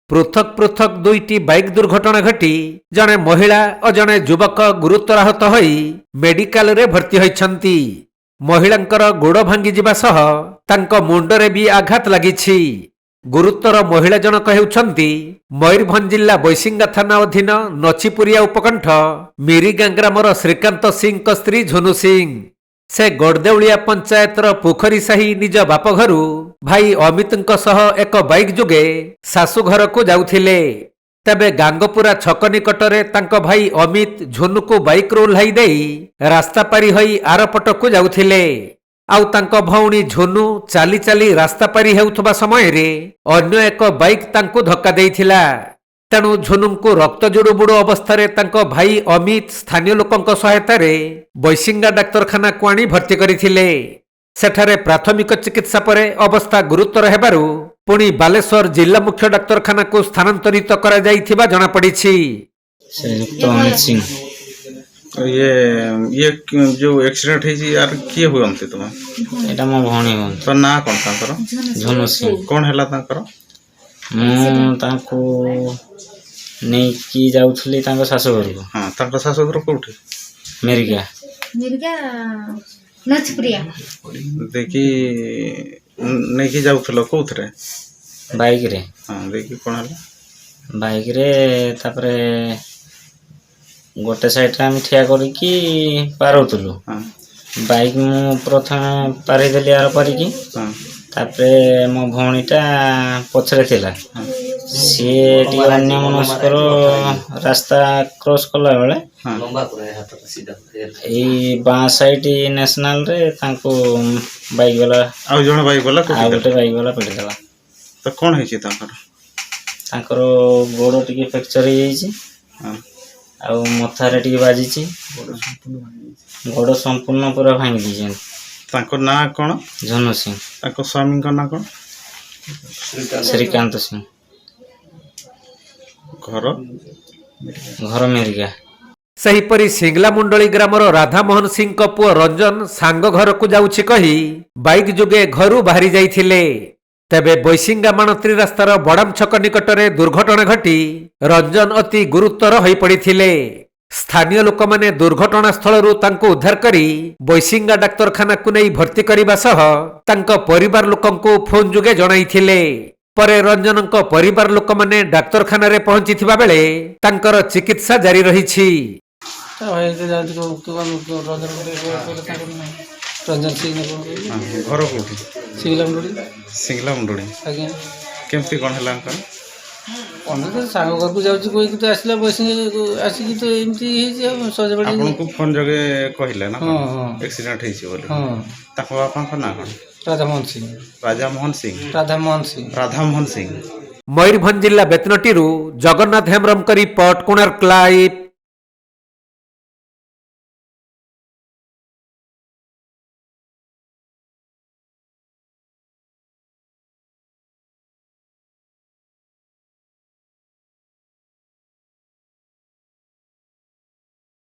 पृथक पृथक दुईटी बाइक दुर्घटना घटी जड़े महिला और जड़े युवक गुरुतर आहत होई मेडिकल रे भर्ती होइछंती। महिलांकर गोड़ भांगी जिबा सह तांको मुंडरे भी आघात लागिछि। गुरुतर महिला जनक हेउछंती मयूरभंज जिला बैसिंगा थाना अधीन नचिपुरिया उपकंठ मिरीगां ग्रामर श्रीकांत सिंह को स्त्री झुनु सिंह। से गड़देउलिया पंचायतर पोखरी साही निज बाप घरु भाई अमित सह एक बाइक जुगे शाशु घर को जाउथिले। तेबे गांगपुरा छक निकटरे तांको भाई अमित झुनु को बाइक रो ओह्लाई देई रास्ता पारी होई आर पटकू जाउथिले। आउ तांको भौणी झुनु चाली चाली रास्ता पारी हेउथबा समय रे अन्य एक बाइक तांको धक्का देइथिला। तेणु झुनु को रक्त जुड़ुबुड़ अवस्था तांको भाई अमित स्थानीय लोकों सहायता रे बैसिंगा डाक्तरखाना को आनी भर्ती करथिले। सेठारे प्राथमिक चिकित्सा परे अवस्था गुरुतर हेबारु पुणी बालेश्वर जिला मुख्य डाक्तरखाना को स्थानांतरित करा जाइथिबा जणा पड़िछि। ये जो एक्सीडेंट है यार किए हुअंती तुम एटा मो भणी हो तो ना कोन तांकर झुनु सिंह कोन हला तांकर मु तांको नहीं की जाउथली तांको सासु घर को। हां तांकर सासु घर कोठी मेरिका मिर्गा नचप्रिया देखी नहीं की जाउथलो कोथरे बाइक रे। हां देखी कोन हला बाइक रे तापरे गोटे साइड हम ठिया करिकी पारउतलु। हां बाइक मु प्रथम पारी देली आर पारिकी हां तापरे मो भौणीटा पछरे थिला सी टी अन्य मनस्कर रास्ता क्रॉस कला बेले ए बां साइड नेशनल रे तांको बाइक वाला आ जण बाइक वाला आ गोटे बाइक वाला पड़ी देला। तो कोन है छि तांकर तांकर गोड़ टिके फ्रैक्चर हो जाइछि हां आ मथा रे टिके बाजिछि गोड़ संपूर्ण पूरा भांगी दिछन। तांको ना कोन झुनु सिंह तांको स्वामी का ना कोन श्रीकांत सिंह घर घर मेरिका। सेहीपरि सिंगला मुंडली ग्रामर राधामोहन सिंह को पुओ रंजन सांग घर को जाउछि कही बाइक जुगे घरु बाहरी जाइथिले। तेबे बैसिंगा माणत्री रास्तार बड़ाम छक निकटरे दुर्घटना घटी रंजन अति गुरुतर होई पड़िथिले। स्थानीय लोक माने दुर्घटना स्थलरू तांको उद्धार करी बैसिंगा डाक्तरखाना को नहीं भर्ती करिबा सह तांको परिवार लोकंको फोन जुगे जणाइथिले। परे रंजनक परिवार लोक माने डाक्तरखाना रे पहुंचिथिबा बेले तांकर चिकित्सा जारी रहिछि। रंजन सिंह घर कोठी सिंगला मुंडली आज्ञा केमती कोन हला अंकर तो सांग घर को जाऊँ कोई तो आसला बस आसिकी तो एमती सजबाड़ी आपको फोन जगे कहले ना हाँ हाँ एक्सीडेंट हेछि बोले हाँ ताको बापा ना कोन राधामोहन सिंह राधामोहन सिंह राधामोहन सिंह राधामोहन सिंह। मयूरभंज जिला बेतनटीरू जगन्नाथ हेम्ब्रम रिपोर्ट कोणार्क लाइव।